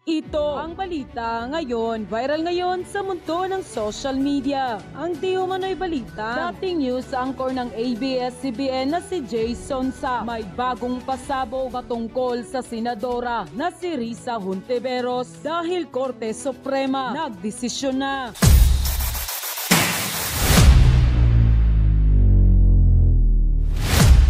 Ito ang balita ngayon. Viral ngayon sa mundo ng social media. Ang di umano'y balita, dating news anchor ng ABS-CBN na si Jay Sonsa may bagong pasabog patungkol sa senadora na si Risa Hontiveros dahil Korte Suprema nagdesisyon na.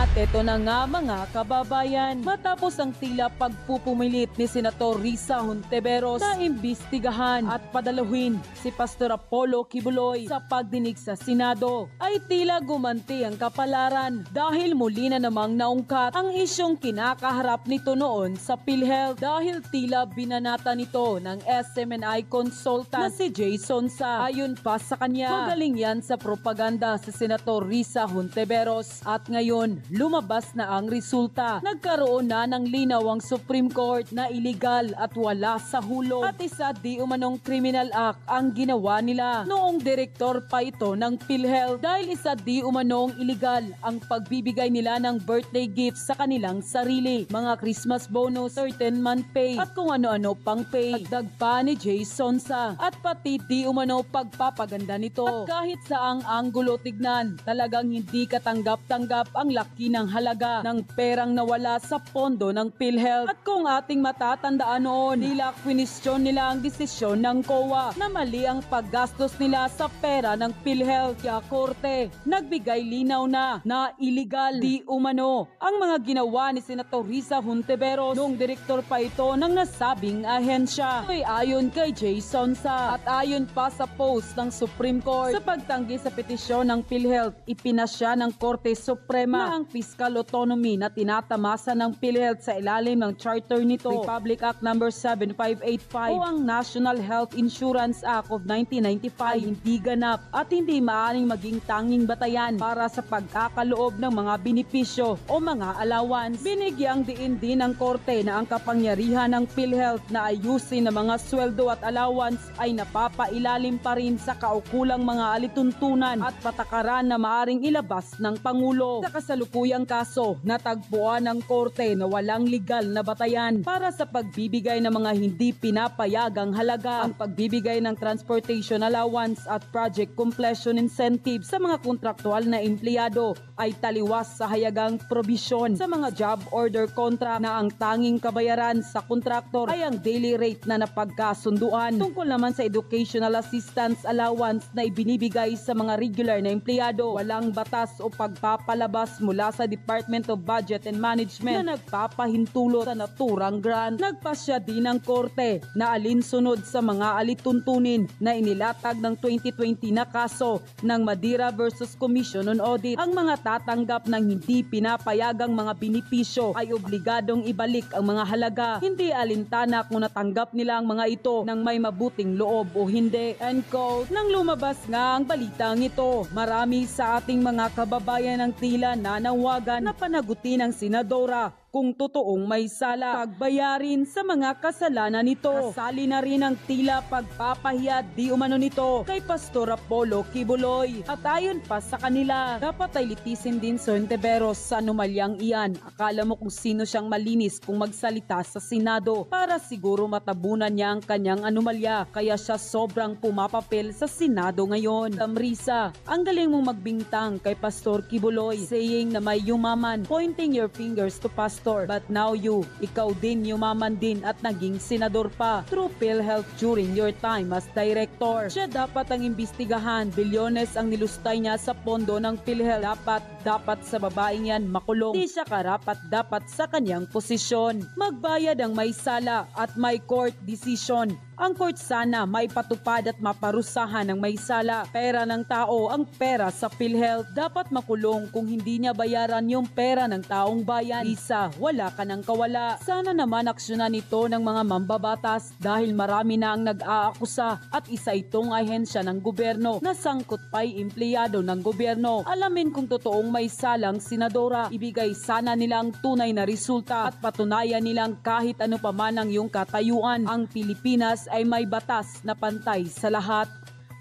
At ito na nga mga kababayan, matapos ang tila pagpupumilit ni Senator Risa Hontiveros na imbestigahan at padaluhin si Pastor Apollo Kibuloy sa pagdinig sa Senado, ay tila gumanti ang kapalaran dahil muli na namang naungkat ang isyong kinakaharap nito noon sa PhilHealth dahil tila binanata nito ng SMNI consultant na si Jay Sonsa. Ayon pa sa kanya, magaling yan sa propaganda si Senator Risa Hontiveros at ngayon lumabas na ang resulta. Nagkaroon na ng linaw ang Supreme Court na iligal at wala sa hulog at isa di umanong criminal act ang ginawa nila noong direktor pa ito ng PhilHealth dahil isa di umanong iligal ang pagbibigay nila ng birthday gifts sa kanilang sarili, mga Christmas bonus, certain month pay at kung ano-ano pang pay. Dagdag pa ni Jay Sonsa at pati di umano pagpapaganda nito. At kahit saang anggulo tignan, talagang hindi katanggap-tanggap ang laki ng halaga ng perang nawala sa pondo ng PhilHealth. At kung ating matatandaan noon, nila kwinisyon nila ang desisyon ng COA na mali ang paggastos nila sa pera ng PhilHealth. Kaya Korte nagbigay linaw na illegal di umano ang mga ginawa ni Senator Risa Hontiveros noong direktor pa ito ng nasabing ahensya. Ay ayon kay Jay Sonsa at ayon pa sa post ng Supreme Court sa pagtanggi sa petisyon ng PhilHealth, ipinasya ng Korte Suprema na ang fiscal autonomy na tinatamasa ng PhilHealth sa ilalim ng charter nito, Republic Act No. 7585 o ang National Health Insurance Act of 1995 hindi ganap at hindi maaaring maging tanging batayan para sa pagkakaloob ng mga benepisyo o mga allowance. Binigyang diin din ng Korte na ang kapangyarihan ng PhilHealth na ayusin ang mga sweldo at allowance ay napapailalim pa rin sa kaukulang mga alituntunan at patakaran na maaring ilabas ng Pangulo. Sa kasalukuyang kaso, natagpuan ng Korte na walang legal na batayan para sa pagbibigay ng mga hindi pinapayagang halaga. Ang pagbibigay ng transportation allowance at project completion incentive sa mga kontraktual na empleyado ay taliwas sa hayagang probisyon sa mga job order contract na ang tanging kabayaran sa kontraktor ay ang daily rate na napagkasunduan. Tungkol naman sa educational assistance allowance na ibinibigay sa mga regular na empleyado, walang batas o pagpapalabas mula sa Department of Budget and Management na nagpapahintulot sa naturang grant. Nagpasya din ng Korte na alinsunod sa mga alituntunin na inilatag ng 2020 na kaso ng Madira versus Commission on Audit. Ang mga tatanggap ng hindi pinapayagang mga benepisyo ay obligadong ibalik ang mga halaga, hindi alintana kung natanggap nila ang mga ito ng may mabuting loob o hindi. End quote. Nang lumabas nga ang balitang ito, marami sa ating mga kababayan ang tila nanawagan na panagutin ang senadora kung totoong may sala, pagbayarin sa mga kasalanan nito. Kasali na rin ang tila pagpapahiya di umano nito kay Pastor Apollo Kibuloy. At ayon pa sa kanila, dapat ay litisin din si Hontiveros sa anomalyang iyan. Akala mo kung sino siyang malinis kung magsalita sa Senado para siguro matabunan niya ang kanyang anomalya. Kaya siya sobrang pumapapel sa Senado ngayon. Risa, ang galing mong magbintang kay Pastor Kibuloy, saying na may yumaman, pointing your fingers to Pastor. But now ikaw din yumaman din at naging senador pa through PhilHealth during your time as director. Siya dapat ang imbestigahan. Bilyones ang nilustay niya sa pondo ng PhilHealth. Dapat sa babaeng yan makulong. Di siya karapat dapat sa kanyang posisyon. Magbayad ang may sala at may court decision. Ang court sana may patupad at maparusahan ng may sala. Pera ng tao ang pera sa PhilHealth. Dapat makulong kung hindi niya bayaran yung pera ng taong bayan. Isa, wala ka ng kawala. Sana naman aksyonan ito ng mga mambabatas dahil marami na ang nag-aakusa at isa itong ahensya ng gobyerno na sangkot pa'y empleyado ng gobyerno. Alamin kung totoong may salang senadora. Ibigay sana nilang tunay na resulta at patunayan nilang kahit ano pa man ang iyong katayuan. Ang Pilipinas ay may batas na pantay sa lahat.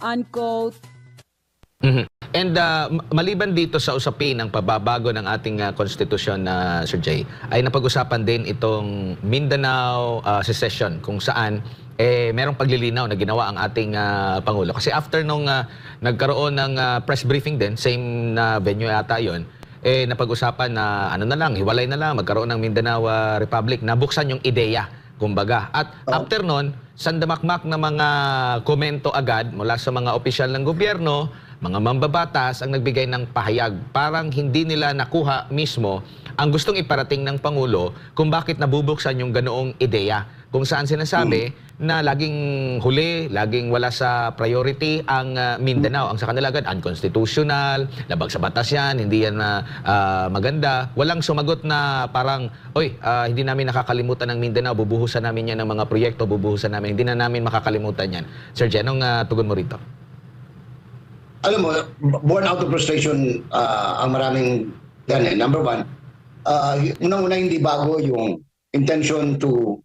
Unquote. And maliban dito sa usapin ng pababago ng ating konstitusyon na Sir Jay, ay napag-usapan din itong Mindanao secession kung saan merong paglilinaw na ginawa ang ating Pangulo. Kasi after nung nagkaroon ng press briefing din, same na venue yata yun, napag-usapan na ano na lang, hiwalay na lang, magkaroon ng Mindanao Republic, nabuksan yung ideya, kumbaga. At after nun, sandamakmak na mga komento agad mula sa mga opisyal ng gobyerno, mga mambabatas ang nagbigay ng pahayag. Parang hindi nila nakuha mismo ang gustong iparating ng Pangulo kung bakit nabubuksan yung ganoong ideya. Kung saan sinasabi na laging huli, laging wala sa priority ang Mindanao. Ang sa kanila agad, unconstitutional, labag sa batas yan, hindi yan maganda. Walang sumagot na parang, oy, hindi namin nakakalimutan ng Mindanao, bubuhusan namin yan ng mga proyekto, bubuhusan namin, hindi na namin makakalimutan yan. Sir Jen, anong tugon mo rito? Alam mo, born out of frustration ang maraming yan eh. Number one, unang-una hindi bago yung intention to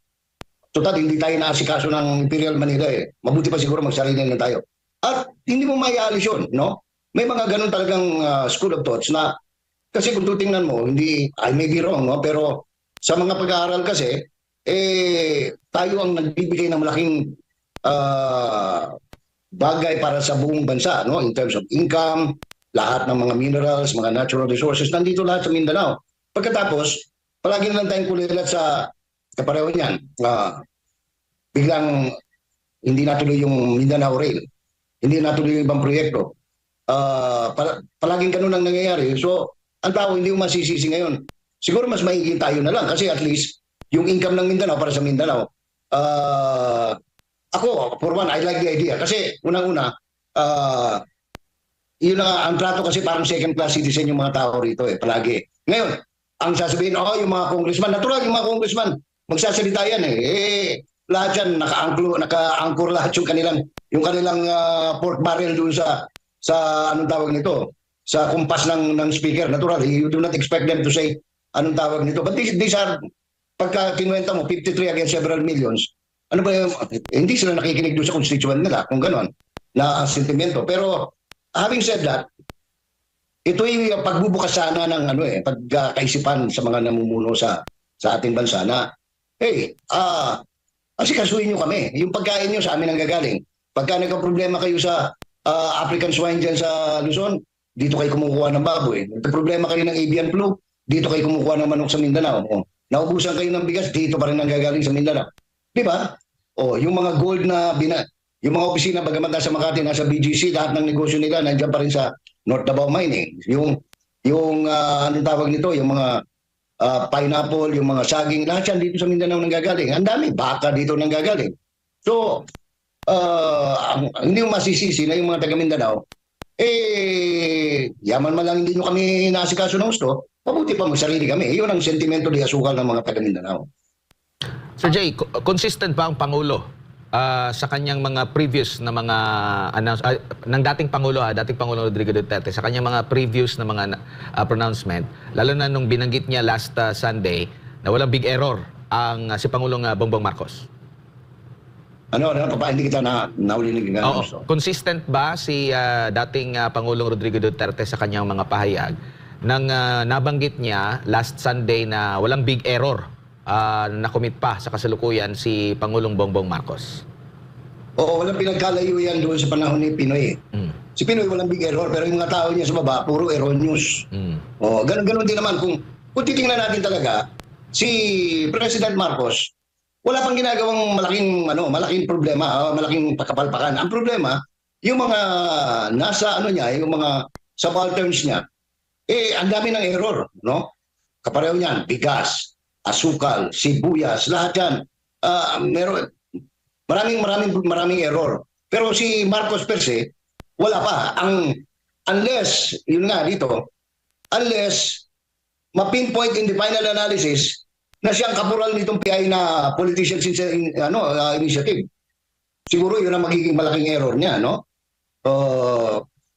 hindi tayo naasikaso ng Imperial Manila eh. Mabuti pa siguro magsarili na tayo. At hindi mo maialis yun, no? May mga ganun talagang school of thoughts na kasi kung tutingnan mo, hindi, I may be wrong, no? Pero sa mga pag-aaral kasi, tayo ang nagbibigay ng malaking bagay para sa buong bansa, no? In terms of income, lahat ng mga minerals, mga natural resources, nandito lahat sa Mindanao. Pagkatapos, palagi na lang tayong kulilat sa kapareho niyan. Biglang hindi natuloy yung Mindanao Rail. Hindi natuloy yung ibang proyekto. Palaging ganun ang nangyayari. So, ang tao hindi mo masisisi ngayon. Siguro mas maiging tayo na lang kasi at least yung income ng Mindanao para sa Mindanao. Ako, for one, I like the idea. Kasi unang-una, yun na, ang trato kasi parang second-class citizen yung mga tao rito eh, palagi. Ngayon, ang sasabihin, yung mga congressman, natural yung mga congressman, magsasalita yan eh. Lahat yan, naka-anchor lahat yung kanilang pork barrel doon sa anong tawag nito, sa kumpas ng speaker. Natural, you do not expect them to say anong tawag nito. But these are, pagka kinuwenta mo, 53 against several millions, ano ba yung, hindi sila nakikinig doon sa constituent nila, kung gano'n, na sentimento. Pero, having said that, ito yung pagbubukas sana ng pagkaisipan sa mga namumuno sa ating bansa na, hey, asikasuhin nyo kami. Yung pagkain nyo sa amin ang gagaling. Pagka nagka-problema kayo sa African swine dyan sa Luzon, dito kayo kumukuha ng baboy. Nagka-problema kayo ng avian flu, dito kayo kumukuha ng manok sa Mindanao. Naubusan kayo ng bigas, dito pa rin ang gagaling sa Mindanao. Di ba? Yung mga gold na yung mga opisina, bagaman sa Makati, nasa BGC, lahat ng negosyo nila, nandiyan pa rin sa North Davao Mining. Yung anong tawag nito, yung mga pineapple, yung mga saging, lahat yan dito sa Mindanao nanggagaling. Ang dami, baka dito nanggagaling. So, hindi mo masisisi na yung mga taga Mindanao, yaman man lang hindi nyo kami naasikaso ng gusto, mabuti pa magsarili kami. Iyon ang sentimento di asukal ng mga taga Mindanao. Sir Jay, consistent ba ang Pangulo sa kanyang mga previous na mga ng dating Pangulo Rodrigo Duterte, sa kanyang mga previous na mga pronouncement, lalo na nung binanggit niya last Sunday na walang big error ang si Pangulong Bongbong Marcos? Hindi kita naulinig. Consistent ba si dating Pangulong Rodrigo Duterte sa kanyang mga pahayag nang nabanggit niya last Sunday na walang big error na-commit pa sa kasalukuyan si Pangulong Bongbong Marcos? Oo, walang pinagkalayo yan doon sa panahon ni Pinoy. Si Pinoy walang big error, pero yung mga tao niya sa baba, puro erroneous. Ganun din naman. Kung titingnan natin talaga, si President Marcos, wala pang ginagawang malaking problema, malaking pakapalpakan. Ang problema, yung mga nasa yung mga subalterns niya, ang dami ng error, no? Kapareho niyan, bigas, asukal, sibuyas, lahat yan. Meron maraming error. Pero si Marcos per se, wala pa. Unless ma-pinpoint in the final analysis na siyang kapural nitong PI na politician initiative. Siguro yun ang magiging malaking error niya, no?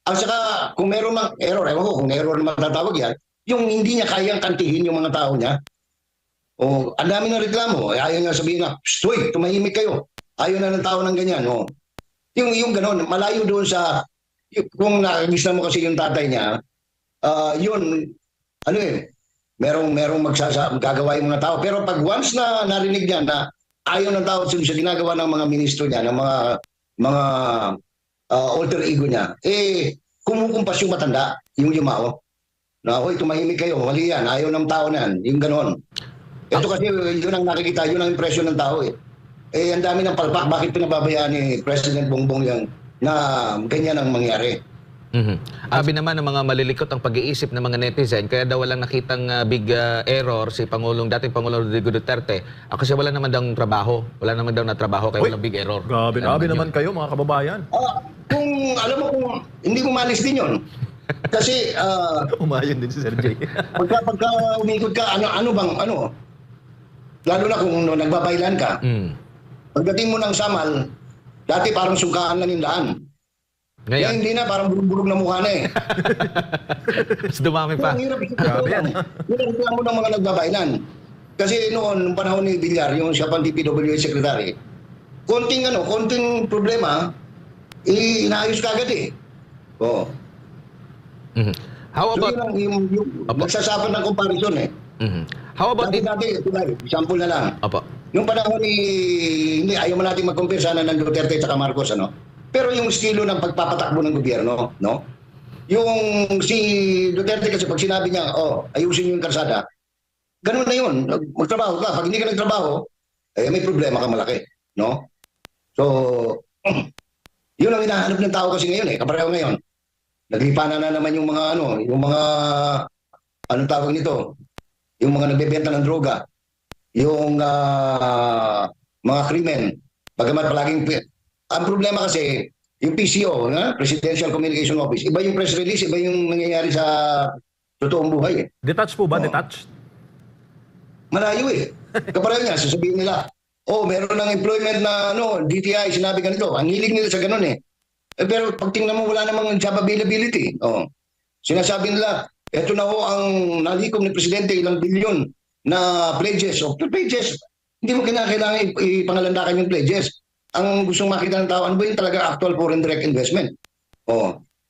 Ang saka, kung meron mang error, ewan ko kung error na matatawag yan, yung hindi niya kayang kantihin yung mga tao niya, ang dami ng reklamo. Ayaw niya sabihin na, tumahimik kayo. Ayaw na ng tao ng ganyan. Yung gano'n, malayo doon sa kung nakagisa mo kasi yung tatay niya, yun, ano merong gagawa yung mga tao. Pero pag once na narinig niya na ayaw ng tao sa ginagawa ng mga ministro niya, ng mga alter ego niya, kumukumpas yung matanda, yung yumao. Na, oy, tumahimik kayo, mali yan, ayaw ng tao na yan, yung ganon. Ito kasi yun ang nakikita, yun ang impression ng tao ang dami ng palpak, bakit pinababayaan ni President Bongbong yan na ganyan ang mangyari? Abi naman ng mga malilikot ang pag-iisip ng mga netizen, kaya daw walang nakitang big error si dating Pangulong Rodrigo Duterte. Kasi wala naman daw trabaho. Wala naman daw na trabaho, kaya walang big error. Grabe naman kayo, mga kababayan. Kung alam mo, kung hindi mo malis din yun. Kasi Umayon din si Sir Jay. pagka umikot ka, ano bang, lalo na kung nagbabaylan ka, pagdating mo ng Samal, dati parang sungkaan lang yung daan. Ngayon, hindi na, parang burug-burug na mukha na mas dumami pa. Ang hirap mo ng mga nagbabaylan. Kasi noon, nung panahon ni Villar, yung siya pang DPWH Secretary, konting problema, inaayos kagad How about... So yung nagsasapan ng comparison How about dati, example na lang. Opo. Yung panahon hindi, ayaw mo natin mag-compare sana ng Duterte at Marcos, Pero yung estilo ng pagpapatakbo ng gobyerno, yung si Duterte kasi pag sinabi niya, ayusin yung kalsada, ganun na yun. Magtrabaho ka. Pag hindi ka nagtrabaho, may problema ka malaki, So, yun ang hinahanap ng tao kasi ngayon, kapareho ngayon. Naglipanan na naman yung mga anong tawag nito? Yung mga nagbebenta ng droga, yung mga krimen. Bagamat palaging ang problema kasi, yung PCO, Presidential Communication Office, iba yung press release, iba yung nangyayari sa totoong buhay. Detached po ba? Detached? Malayo Kapareho niya, sasabihin nila, meron ng employment na DTI, sinabi ganito. Ang hilig nila sa ganun pero pag tingnan mo, wala namang job availability. Sinasabi nila, eto na ang nalikom ni Presidente, ilang bilyon na pledges. Pledges, hindi mo kailangan ipangalandakan yung pledges. Ang gustong makita ng tao, ano ba yung talaga actual foreign direct investment?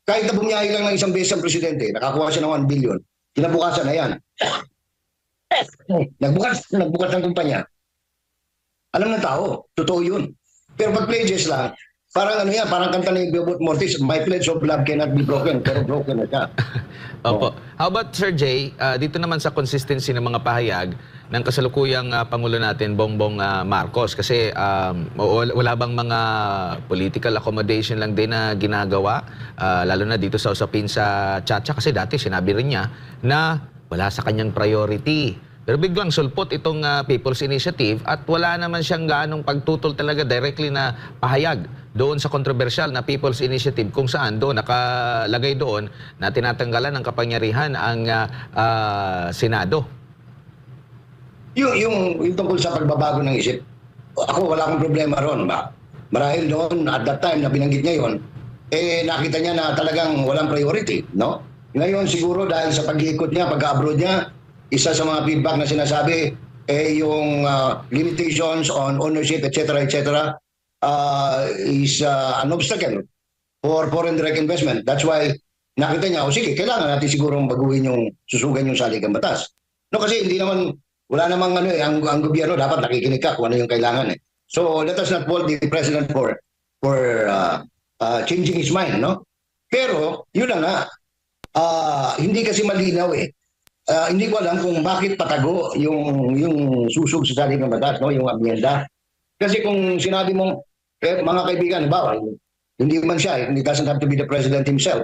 Kahit na bumiyahe lang ng isang beses ang Presidente, nakakuha siya ng 1 billion, kinabukasan na yan. Nagbukas ng kumpanya. Alam ng tao, totoo yun. Pero pag pledges lang, parang parang kanta ni Bobot Mortis, my pledge of love cannot be broken, pero broken na siya. Opo. How about Sir Jay, dito naman sa consistency ng mga pahayag ng kasalukuyang Pangulo natin, Bongbong Marcos, kasi wala bang mga political accommodation lang din na ginagawa, lalo na dito sa usapin sa Chacha, kasi dati sinabi rin niya na wala sa kanyang priority. Pero biglang sulpot itong People's Initiative at wala naman siyang gaanong pagtutol talaga directly na pahayag doon sa kontrobersyal na People's Initiative kung saan doon nakalagay doon na tinatanggalan ng kapangyarihan ang Senado. Yung tungkol sa pagbabago ng isip, ako wala akong problema ron. Marahil doon, at that time na binanggit niya yon, nakita niya na talagang walang priority, Ngayon siguro dahil sa pag-iikot niya, pag-abroad niya, isa sa mga feedback na sinasabi yung limitations on ownership, etc., is an obstacle for foreign direct investment. That's why nakita niya, sige, kailangan natin sigurong baguhin yung susugan yung saligang batas. Kasi hindi naman, wala namang ang gobyerno dapat nakikinig ka kung ano yung kailangan. So let us not fault the president for changing his mind, Pero yun na nga, hindi kasi malinaw hindi ko alam kung bakit patago yung susog sa saligang batas, yung amyenda. Kasi kung sinabi mo, mga kaibigan, hindi man siya, it doesn't have to be the president himself.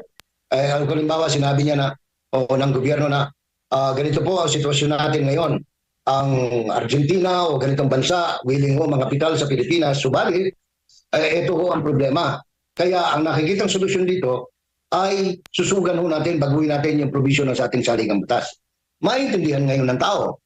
Halimbawa, sinabi niya na, ng gobyerno na, ganito po ang sitwasyon natin ngayon. Ang Argentina o ganitong bansa, willing mga kapital sa Pilipinas, subalit, ito ho ang problema. Kaya ang nakikitang solusyon dito ay susugan natin, baguhin natin yung provision ng sa ating saligang batas. Maintindihan ngayon ng tao.